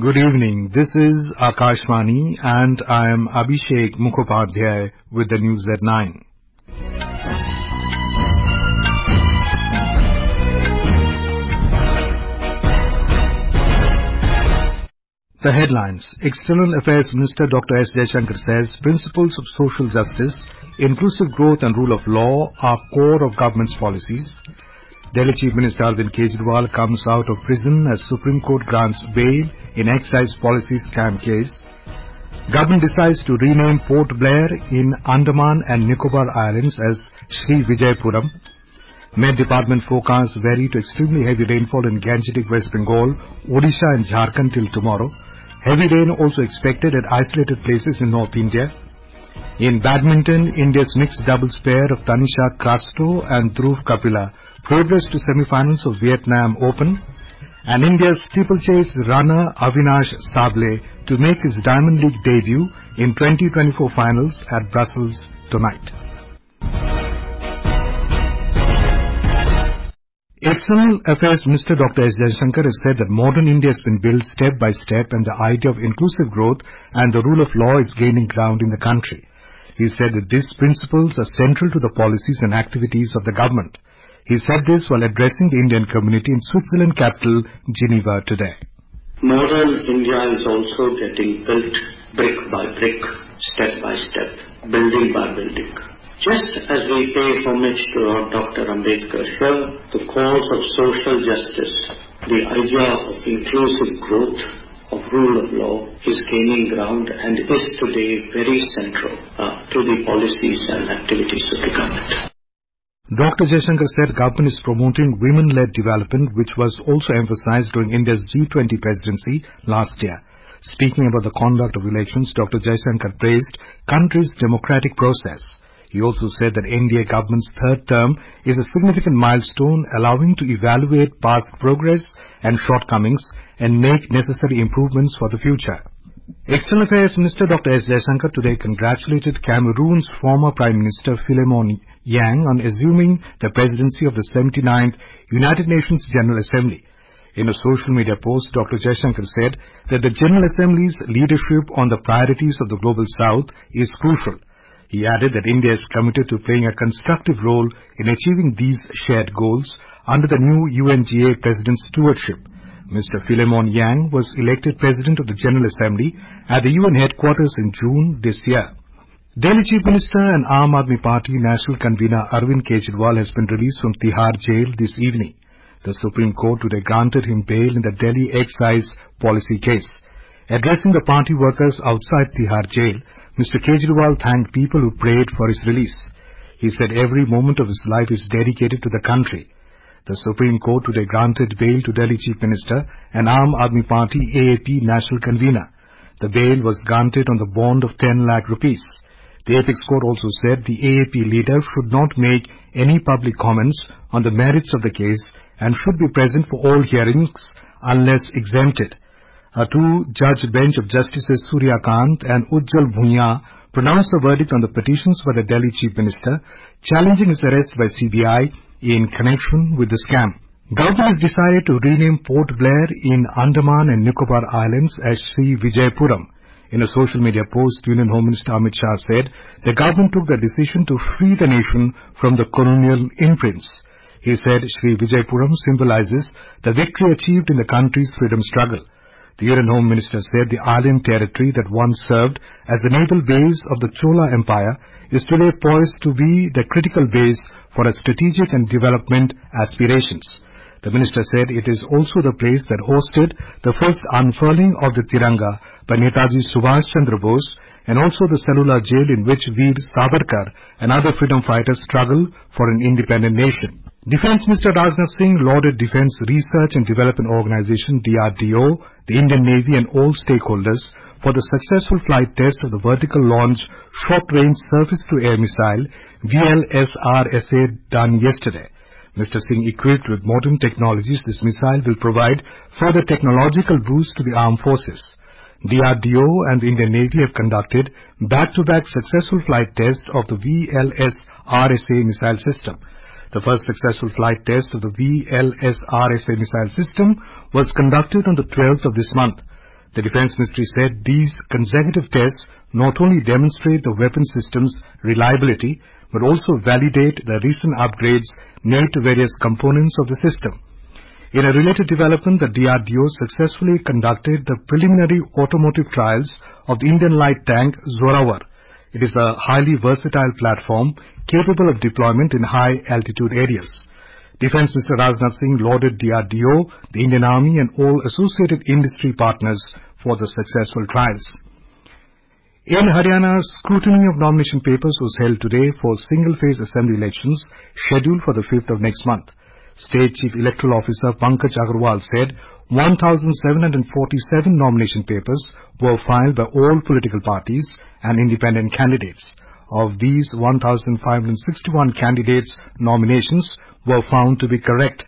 Good evening. This is Akashvani and I am Abhishek Mukhopadhyay with the news at 9. The headlines. External Affairs Minister Dr. S. Jaishankar says principles of social justice, inclusive growth and rule of law are core of government's policies. Delhi Chief Minister Arvind Kejriwal comes out of prison as Supreme Court grants bail in excise policy scam case. Government decides to rename Port Blair in Andaman and Nicobar Islands as Sri Vijaya Puram. Met Department forecasts vary to extremely heavy rainfall in Gangetic West Bengal, Odisha and Jharkhand till tomorrow. Heavy rain also expected at isolated places in North India. In badminton, India's mixed doubles pair of Tanisha, Crasto and Dhruv Kapila progressed to semifinals of Vietnam Open. And India's steeplechase runner Avinash Sable to make his Diamond League debut in 2024 finals at Brussels tonight. External Affairs Minister Dr. S. Jaishankar has said that modern India has been built step by step and the idea of inclusive growth and the rule of law is gaining ground in the country. He said that these principles are central to the policies and activities of the government. He said this while addressing the Indian community in Switzerland capital Geneva today. Modern India is also getting built brick by brick, step by step, building by building. Just as we pay homage to Dr. Ambedkar here, the cause of social justice, the idea of inclusive growth, of rule of law is gaining ground and is today very central to the policies and activities of the government. Dr. Jaishankar said government is promoting women-led development, which was also emphasized during India's G20 presidency last year. Speaking about the conduct of elections, Dr. Jaishankar praised country's democratic process. He also said that NDA government's third term is a significant milestone allowing to evaluate past progress and shortcomings and make necessary improvements for the future. External Affairs Minister Dr. S. Jaishankar today congratulated Cameroon's former Prime Minister Philemon Yang on assuming the presidency of the 79th United Nations General Assembly. In a social media post, Dr. Jaishankar said that the General Assembly's leadership on the priorities of the Global South is crucial. He added that India is committed to playing a constructive role in achieving these shared goals under the new UNGA President's stewardship. Mr. Philemon Yang was elected President of the General Assembly at the UN headquarters in June this year. Delhi Chief Minister and Aam Aadmi Party National Convener Arvind Kejriwal has been released from Tihar jail this evening. The Supreme Court today granted him bail in the Delhi excise policy case. Addressing the party workers outside Tihar jail, Mr. Kejriwal thanked people who prayed for his release. He said every moment of his life is dedicated to the country. The Supreme Court today granted bail to Delhi Chief Minister and Aam Aadmi Party AAP National Convener. The bail was granted on the bond of 10 lakh rupees. The apex court also said the AAP leader should not make any public comments on the merits of the case and should be present for all hearings unless exempted. A two-judge bench of Justices Surya Kant and Ujjwal Bhuiya pronounced the verdict on the petitions by the Delhi Chief Minister challenging his arrest by CBI in connection with the scam. Government has decided to rename Port Blair in Andaman and Nicobar Islands as Sri Vijaya Puram. In a social media post, Union Home Minister Amit Shah said the government took the decision to free the nation from the colonial imprints. He said Sri Vijaya Puram symbolizes the victory achieved in the country's freedom struggle. The Union Home Minister said the island territory that once served as the naval base of the Chola Empire is today poised to be the critical base for its strategic and development aspirations. The minister said it is also the place that hosted the first unfurling of the Tiranga by Netaji Subhash Chandra Bose and also the cellular jail in which Veer Savarkar and other freedom fighters struggled for an independent nation. Defence Minister Rajnath Singh lauded Defence Research and Development Organisation DRDO, the Indian Navy and all stakeholders for the successful flight test of the vertical launch short-range surface-to-air missile VLSRSA done yesterday. Mr. Singh equipped with modern technologies, this missile will provide further technological boost to the armed forces. DRDO and the Indian Navy have conducted back-to-back successful flight tests of the VLSRSA missile system. The first successful flight test of the VLSRSA missile system was conducted on the 12th of this month. The Defence Ministry said these consecutive tests not only demonstrate the weapon system's reliability, but also validate the recent upgrades made to various components of the system. In a related development, the DRDO successfully conducted the preliminary automotive trials of the Indian light tank Zorawar. It is a highly versatile platform capable of deployment in high-altitude areas. Defence Minister Rajnath Singh lauded DRDO, the Indian Army and all associated industry partners for the successful trials. In Haryana, scrutiny of nomination papers was held today for single-phase assembly elections scheduled for the 5th of next month. State Chief Electoral Officer Pankaj Agarwal said 1,747 nomination papers were filed by all political parties and independent candidates. Of these, 1,561 candidates' nominations were found to be correct.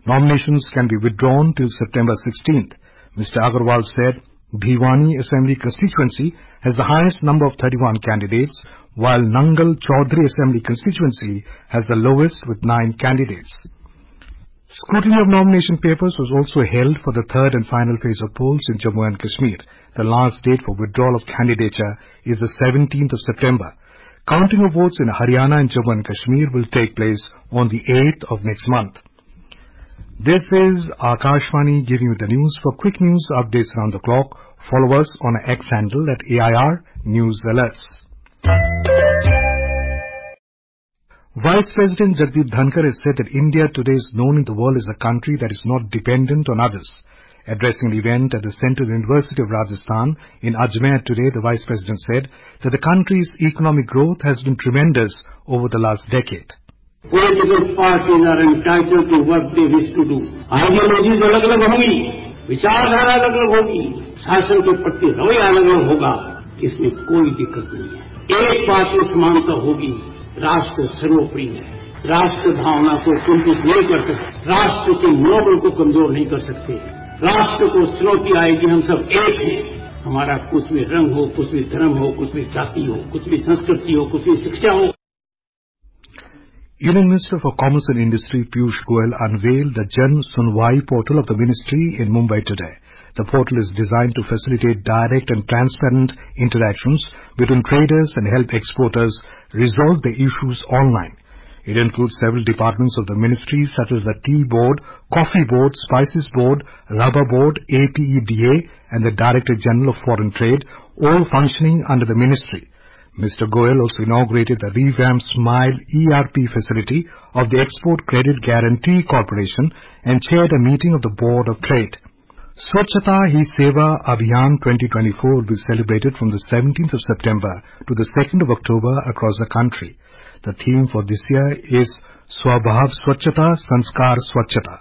Nominations can be withdrawn till September 16th. Mr. Agarwal said Bhiwani Assembly constituency has the highest number of 31 candidates, while Nangal Chaudhary Assembly constituency has the lowest with 9 candidates. Scrutiny of nomination papers was also held for the third and final phase of polls in Jammu and Kashmir. The last date for withdrawal of candidature is the 17th of September. Counting of votes in Haryana and Jammu and Kashmir will take place on the 8th of next month. This is Akashvani giving you the news. For quick news updates around the clock, follow us on our X handle at AIR News Alerts. Vice President Jagdeep Dhankar has said that India today is known in the world as a country that is not dependent on others. Addressing an event at the Central University of Rajasthan in Ajmer today, the Vice President said that the country's economic growth has been tremendous over the last decade. Political parties are entitled to what they wish to do. Ideologies अलग-अलग होंगी, विचारधारा अलग-अलग होगी, शासन के प्रति रवैया अलग-अलग होगा, इसमें कोई दिक्कत नहीं है। एक बात में समानता होगी, राष्ट्र सर्वोपरि है। राष्ट्र भावना को कुंठित नहीं कर सकते, राष्ट्र के मनोबल को कमजोर नहीं कर सकते। राष्ट्र को चुनौती आएगी, हम सब एक हैं। हमारा कुछ भी रंग हो, कुछ भी धर्म हो, कुछ भी जाति हो, कुछ भी संस्कृति हो, कुछ भी शिक्षा हो। Union Minister for Commerce and Industry Piyush Goyal unveiled the Jan Sunwai portal of the ministry in Mumbai today. The portal is designed to facilitate direct and transparent interactions between traders and help exporters resolve their issues online. It includes several departments of the ministry such as the Tea Board, Coffee Board, Spices Board, Rubber Board, APEDA and the Director General of Foreign Trade, all functioning under the ministry. Mr. Goyal also inaugurated the revamped Smile ERP facility of the Export Credit Guarantee Corporation and chaired a meeting of the Board of Trade. Swachhata Hi Seva Abhiyan 2024 will be celebrated from the 17th of September to the 2nd of October across the country. The theme for this year is Swabhav Swachhata Sanskar Swachhata.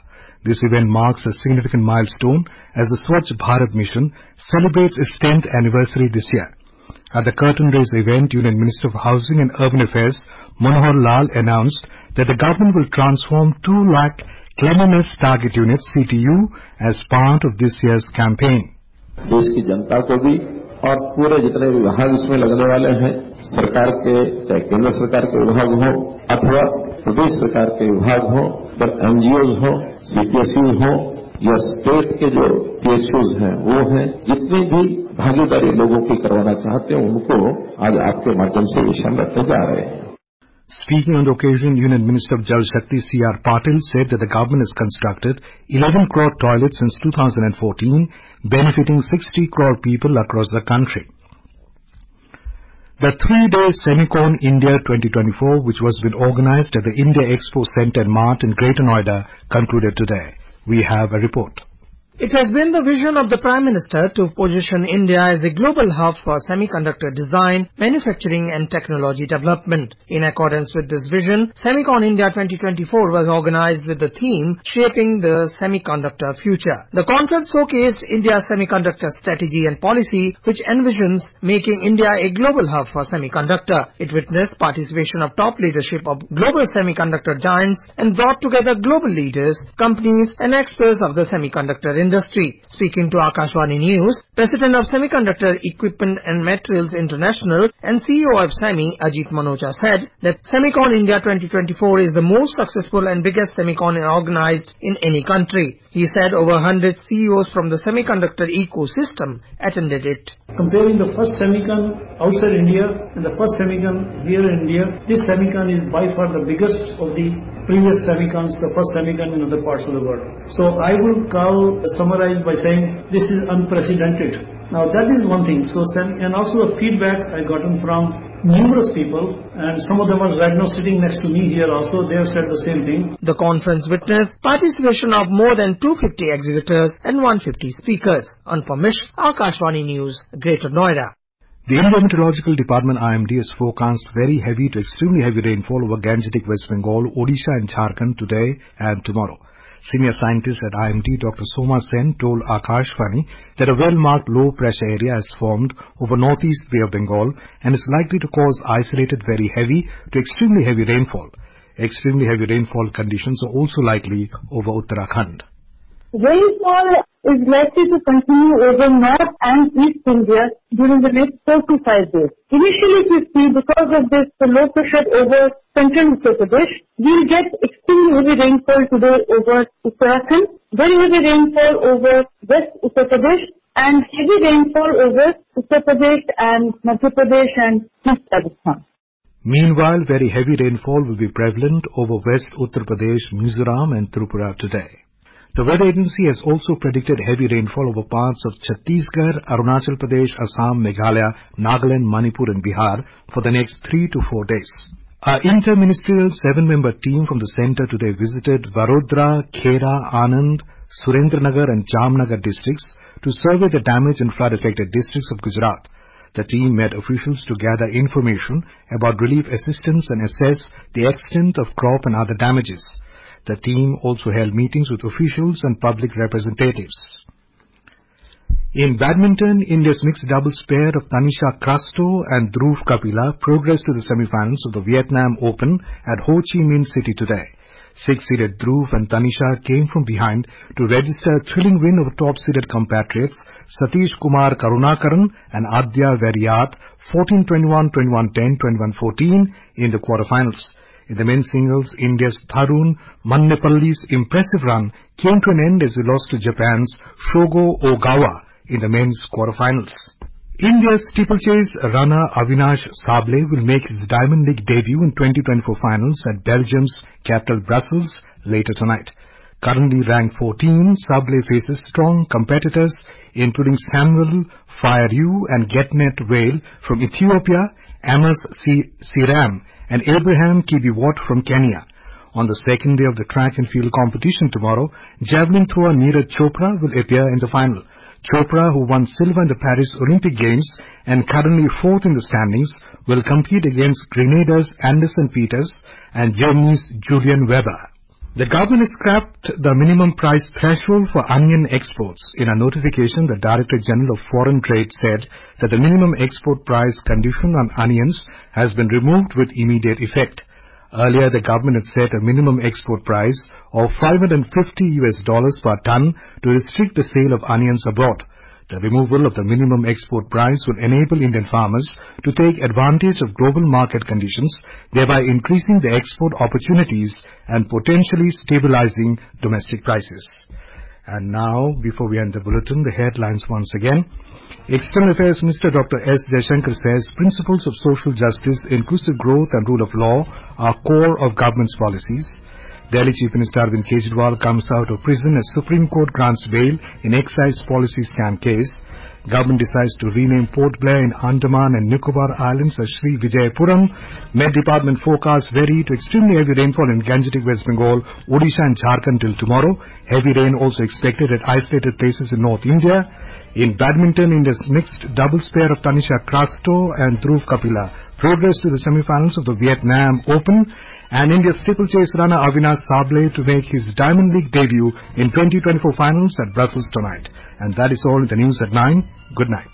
This event marks a significant milestone as the Swachh Bharat mission celebrates its 10th anniversary this year. At the curtain raise event, Union Minister of Housing and Urban Affairs Manohar Lal announced that the government will transform 2 lakh cleanliness target units CTU as part of this year's campaign. देश की जनता को भी और पूरे जितने विभाग इसमें लगने वाले हैं, सरकार के चाहे केंद्र सरकार के विभाग हो अथवा प्रदेश सरकार के विभाग हो, पर NGOs हो, CPSU हो या स्टेट के जो PSUs हैं वो हैं, जितनी भी भागीदारी लोगों की करवाना चाहते हैं उनको आज आपके माध्यम से विषय रखने जा रहे हैं. Speaking on the occasion, Union Minister of Jal Shakti C.R. Patil said that the government has constructed 11 crore toilets since 2014, benefiting 60 crore people across the country. The 3-day Semicon India 2024, which was been organized at the India Expo Centre and Mart in Greater Noida, concluded today. We have a report. It has been the vision of the Prime Minister to position India as a global hub for semiconductor design, manufacturing and technology development. In accordance with this vision, Semicon India 2024 was organized with the theme Shaping the Semiconductor Future. The conference showcased India's semiconductor strategy and policy, which envisions making India a global hub for semiconductor. It witnessed participation of top leadership of global semiconductor giants and brought together global leaders, companies and experts of the semiconductor industry. industry. Speaking to Akashvani News, President of Semiconductor Equipment and Materials International and CEO of SEMI, Ajit Manocha, said that Semicon India 2024 is the most successful and biggest Semicon organized in any country. He said over 100 CEOs from the semiconductor ecosystem attended it. Comparing the first Semicon outside India and the first Semicon here in India, this Semicon is by far the biggest of the previous Semicons, the first Semicon in other parts of the world. So I will summarize by saying this is unprecedented. Now that is one thing. And also the feedback I gotten from numerous people, and some of them are right now sitting next to me here also, they have said the same thing. The conference witnessed participation of more than 250 exhibitors and 150 speakers. Anupam Mishra, Akashvani News, Greater Noida. The India Meteorological Department IMD has forecast very heavy to extremely heavy rainfall over Gangetic West Bengal, Odisha and Jharkhand today and tomorrow. Senior scientist at IMD, Dr. Soma Sen, told Akashvani that a well-marked low-pressure area has formed over northeast Bay of Bengal and is likely to cause isolated very heavy to extremely heavy rainfall. Extremely heavy rainfall conditions are also likely over Uttarakhand. Rainfall is likely to continue over North and East India during the next 4 to 5 days. Initially, we see because of this low pressure over central Uttar Pradesh, we'll get extremely heavy rainfall today over Uttarakhand, very heavy rainfall over West Uttar Pradesh, and heavy rainfall over Uttar Pradesh and Madhya Pradesh and East Rajasthan. Meanwhile, very heavy rainfall will be prevalent over West Uttar Pradesh, Mizoram and Tripura today. The weather agency has also predicted heavy rainfall over parts of Chhattisgarh, Arunachal Pradesh, Assam, Meghalaya, Nagaland, Manipur and Bihar for the next 3 to 4 days. Our inter-ministerial 7-member team from the centre today visited Vadodara, Khera, Anand, Surendranagar and Jamnagar districts to survey the damage and flood-affected districts of Gujarat. The team met officials to gather information about relief assistance and assess the extent of crop and other damages. The team also held meetings with officials and public representatives. In badminton, India's mixed doubles pair of Tanisha Crasto and Dhruv Kapila progressed to the semifinals of the Vietnam Open at Ho Chi Minh City today. 6-seeded Dhruv and Tanisha came from behind to register a thrilling win over top-seeded compatriots Satish Kumar Karunakaran and Adya Variat 14-21, 21-10, 21-14 in the quarterfinals. In the men's singles, India's Tharun Mannepalli's impressive run came to an end as he lost to Japan's Shogo Ogawa in the men's quarterfinals. India's steeplechase runner Avinash Sable will make his Diamond League debut in 2024 finals at Belgium's capital Brussels later tonight. Currently ranked 14, Sable faces strong competitors including Samuel Fayeru and Getnet Whale from Ethiopia, Amos Siram and Abraham Kibiwot from Kenya. On the second day of the track and field competition tomorrow, javelin thrower Neeraj Chopra will appear in the final. Chopra, who won silver in the Paris Olympic Games and currently 4th in the standings, will compete against Grenada's Anderson Peters and Germany's Julian Weber. The government has scrapped the minimum price threshold for onion exports. In a notification, the Director General of Foreign Trade said that the minimum export price condition on onions has been removed with immediate effect. Earlier, the government had set a minimum export price of $550 per ton to restrict the sale of onions abroad. The removal of the minimum export price will enable Indian farmers to take advantage of global market conditions, thereby increasing the export opportunities and potentially stabilizing domestic prices. And now, before we end the bulletin, the headlines once again. External Affairs Minister Dr. S. Jaishankar says principles of social justice, inclusive growth and rule of law are core of government's policies. Delhi Chief Minister Arvind Kejriwal comes out of prison as Supreme Court grants bail in excise policy scam case. Government decides to rename Port Blair in Andaman and Nicobar Islands as Sri Vijaya Puram. Met Department forecasts very to extremely heavy rainfall in Gangetic West Bengal, Odisha and Jharkhand till tomorrow. Heavy rain also expected at isolated places in North India. In badminton, India's mixed doubles pair of Tanisha Crasto and Dhruv Kapila progressed to the semifinals of the Vietnam Open, and India's steeplechase runner Avinash Sable to make his Diamond League debut in 2024 finals at Brussels tonight. And that is all in the news at 9. Good night.